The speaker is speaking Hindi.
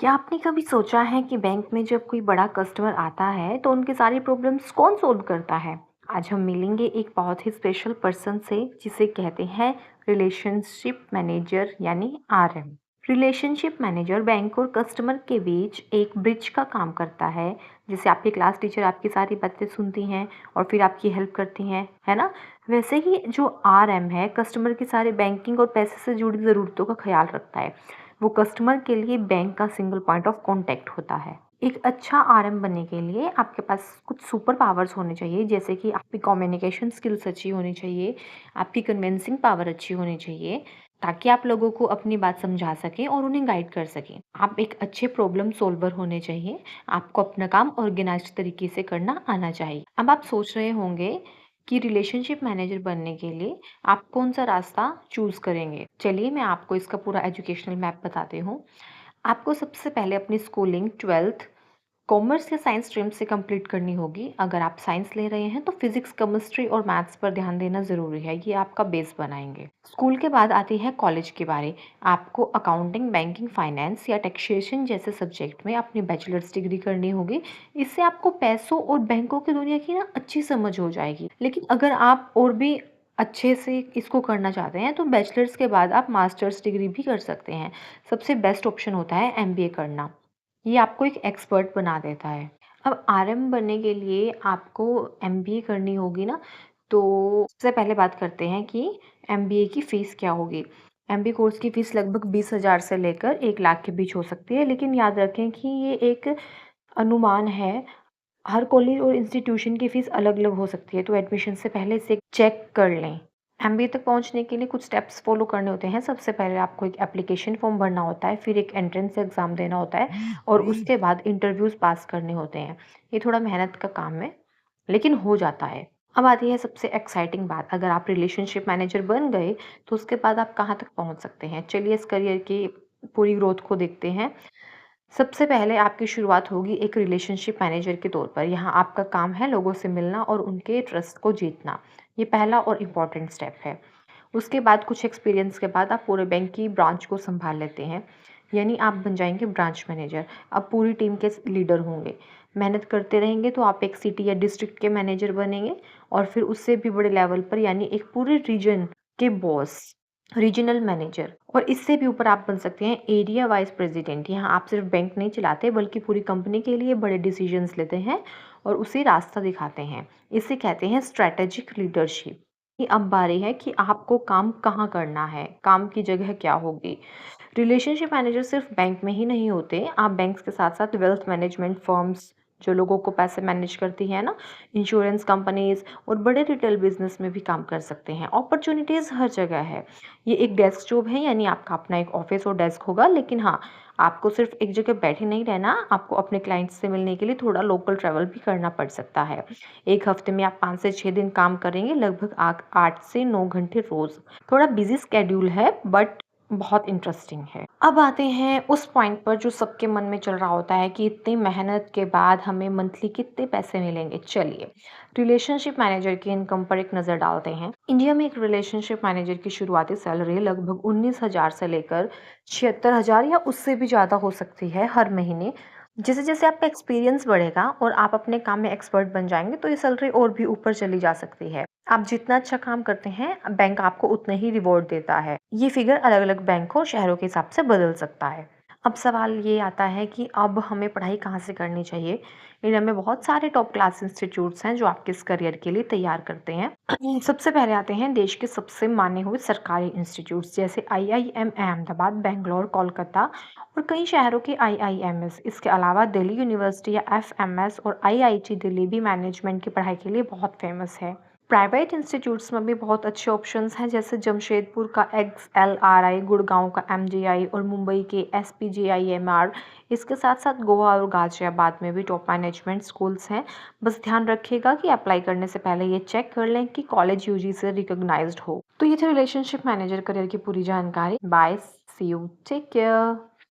क्या आपने कभी सोचा है कि बैंक में जब कोई बड़ा कस्टमर आता है तो उनके सारी प्रॉब्लम्स कौन सॉल्व करता है? आज हम मिलेंगे एक बहुत ही स्पेशल पर्सन से जिसे कहते हैं रिलेशनशिप मैनेजर यानी आरएम। रिलेशनशिप मैनेजर बैंक और कस्टमर के बीच एक ब्रिज का काम करता है। जैसे आपकी क्लास टीचर आपकी सारी बातें सुनती हैं और फिर आपकी हेल्प करती हैं, है ना? वैसे ही जो आरएम है कस्टमर की सारी बैंकिंग और पैसे से जुड़ी ज़रूरतों का ख्याल रखता है। वो कस्टमर के लिए बैंक का सिंगल पॉइंट ऑफ कॉन्टैक्ट होता है। एक अच्छा आरएम बनने के लिए आपके पास कुछ सुपर पावर्स होने चाहिए, जैसे कि आपकी कम्युनिकेशन स्किल्स अच्छी होनी चाहिए, आपकी कन्विंसिंग पावर अच्छी होनी चाहिए, ताकि आप लोगों को अपनी बात समझा सकें और उन्हें गाइड कर सकें। आप एक अच्छे प्रॉब्लम सॉल्वर होने चाहिए, आपको अपना काम ऑर्गेनाइज्ड तरीके से करना आना चाहिए। अब आप सोच रहे होंगे कि रिलेशनशिप मैनेजर बनने के लिए आप कौन-सा रास्ता चूज़ करेंगे? चलिए मैं आपको इसका पूरा एजुकेशनल मैप बताती हूँ। आपको सबसे पहले अपनी स्कूलिंग 12th कॉमर्स या साइंस स्ट्रीम से कंप्लीट करनी होगी। अगर आप साइंस ले रहे हैं तो फिजिक्स, केमिस्ट्री और मैथ्स पर ध्यान देना ज़रूरी है, ये आपका बेस बनाएंगे। स्कूल के बाद आती है कॉलेज की बारी। आपको अकाउंटिंग, बैंकिंग, फाइनेंस या टैक्सेशन जैसे सब्जेक्ट में अपनी बैचलर्स डिग्री करनी होगी। इससे आपको पैसों और बैंकों की दुनिया की ना अच्छी समझ हो जाएगी। लेकिन अगर आप और भी अच्छे से इसको करना चाहते हैं तो बैचलर्स के बाद आप मास्टर्स डिग्री भी कर सकते हैं। सबसे बेस्ट ऑप्शन होता है एमबीए करना। ये आपको एक एक्सपर्ट बना देता है। अब आरएम बनने के लिए आपको एमबीए करनी होगी ना, तो सबसे पहले बात करते हैं कि एमबीए की फ़ीस क्या होगी। एमबीए कोर्स की फ़ीस लगभग 20,000 से लेकर 1 लाख के बीच हो सकती है, लेकिन याद रखें कि ये एक अनुमान है। हर कॉलेज और इंस्टीट्यूशन की फ़ीस अलग-अलग हो सकती है, तो एडमिशन से पहले इसे चेक कर लें। एमबीए तक पहुंचने के लिए कुछ स्टेप्स फॉलो करने होते हैं। सबसे पहले आपको एक एप्लीकेशन फॉर्म भरना होता है, फिर एक एंट्रेंस एग्ज़ाम देना होता है और उसके बाद इंटरव्यूज़ पास करने होते हैं। ये थोड़ा मेहनत का काम है, लेकिन हो जाता है। अब आती है सबसे एक्साइटिंग बात, अगर आप रिलेशनशिप मैनेजर बन गए, तो उसके बाद आप कहाँ तक पहुँच सकते हैं। चलिए इस करियर की पूरी ग्रोथ को देखते हैं। सबसे पहले आपकी शुरुआत होगी एक रिलेशनशिप मैनेजर के तौर पर। यहाँ आपका काम है लोगों से मिलना और उनके ट्रस्ट को जीतना। ये पहला और इम्पोर्टेंट स्टेप है। उसके बाद कुछ एक्सपीरियंस के बाद आप पूरे बैंक की ब्रांच को संभाल लेते हैं, यानी आप बन जाएंगे ब्रांच मैनेजर। अब पूरी टीम के लीडर होंगे। मेहनत करते रहेंगे तो आप एक सिटी या डिस्ट्रिक्ट के मैनेजर बनेंगे और फिर उससे भी बड़े लेवल पर, यानी एक पूरे रीजन के बॉस, रीजनल मैनेजर। और इससे भी ऊपर आप बन सकते हैं एरिया वाइस प्रेसिडेंट। यहाँ आप सिर्फ बैंक नहीं चलाते बल्कि पूरी कंपनी के लिए बड़े डिसीजंस लेते हैं और उसे रास्ता दिखाते हैं। इसे कहते हैं स्ट्रैटेजिक लीडरशिप। ये अब बारी है कि आपको काम कहाँ करना है, काम की जगह क्या होगी। रिलेशनशिप मैनेजर सिर्फ बैंक में ही नहीं होते, आप बैंक के साथ साथ वेल्थ मैनेजमेंट फर्म्स जो लोगों को पैसे मैनेज करती है ना, इंश्योरेंस कंपनीज और बड़े रिटेल बिजनेस में भी काम कर सकते हैं। अपॉर्चुनिटीज़ हर जगह है। ये एक डेस्क जॉब है, यानी आपका अपना एक ऑफिस और डेस्क होगा, लेकिन हाँ, आपको सिर्फ एक जगह बैठे नहीं रहना, आपको अपने क्लाइंट्स से मिलने के लिए थोड़ा लोकल ट्रैवल भी करना पड़ सकता है। एक हफ्ते में आप 5 से 6 दिन काम करेंगे, लगभग 8 से 9 घंटे रोज। थोड़ा बिजी स्केड्यूल है बट बहुत इंटरेस्टिंग है। अब आते हैं उस पॉइंट पर जो सबके मन में चल रहा होता है कि इतनी मेहनत के बाद हमें मंथली कितने पैसे मिलेंगे। चलिए रिलेशनशिप मैनेजर की इनकम पर एक नज़र डालते हैं। इंडिया में एक रिलेशनशिप मैनेजर की शुरुआती सैलरी लगभग 19,000 से लेकर 76,000 या उससे भी ज़्यादा हो सकती है हर महीने। जैसे जैसे आपका एक्सपीरियंस बढ़ेगा और आप अपने काम में एक्सपर्ट बन जाएंगे तो ये सैलरी और भी ऊपर चली जा सकती है। आप जितना अच्छा काम करते हैं बैंक आपको उतना ही रिवॉर्ड देता है। ये फिगर अलग अलग बैंकों और शहरों के हिसाब से बदल सकता है। अब सवाल ये आता है कि अब हमें पढ़ाई कहाँ से करनी चाहिए। इंडिया में बहुत सारे टॉप क्लास इंस्टीट्यूट्स हैं जो आपके इस करियर के लिए तैयार करते हैं। सबसे पहले आते हैं देश के सबसे माने हुए सरकारी इंस्टीट्यूट्स, जैसे आईआईएम अहमदाबाद, बेंगलोर, कोलकाता और कई शहरों के आईआईएमएस। इसके अलावा दिल्ली यूनिवर्सिटी या एफएमएस और आईआईटी दिल्ली भी मैनेजमेंट की पढ़ाई के लिए बहुत फेमस है। प्राइवेट इंस्टीट्यूट्स में भी बहुत अच्छे ऑप्शंस हैं, जैसे जमशेदपुर का XLRI, गुड़गांव का MGI और मुंबई के SPJIMR। इसके साथ साथ गोवा और गाजियाबाद में भी टॉप मैनेजमेंट स्कूल्स हैं। बस ध्यान रखिएगा कि अप्लाई करने से पहले ये चेक कर लें कि कॉलेज यूजी से रिकॉग्नाइज्ड हो। तो ये थे रिलेशनशिप मैनेजर करियर की पूरी जानकारी। Bye, see you, take care.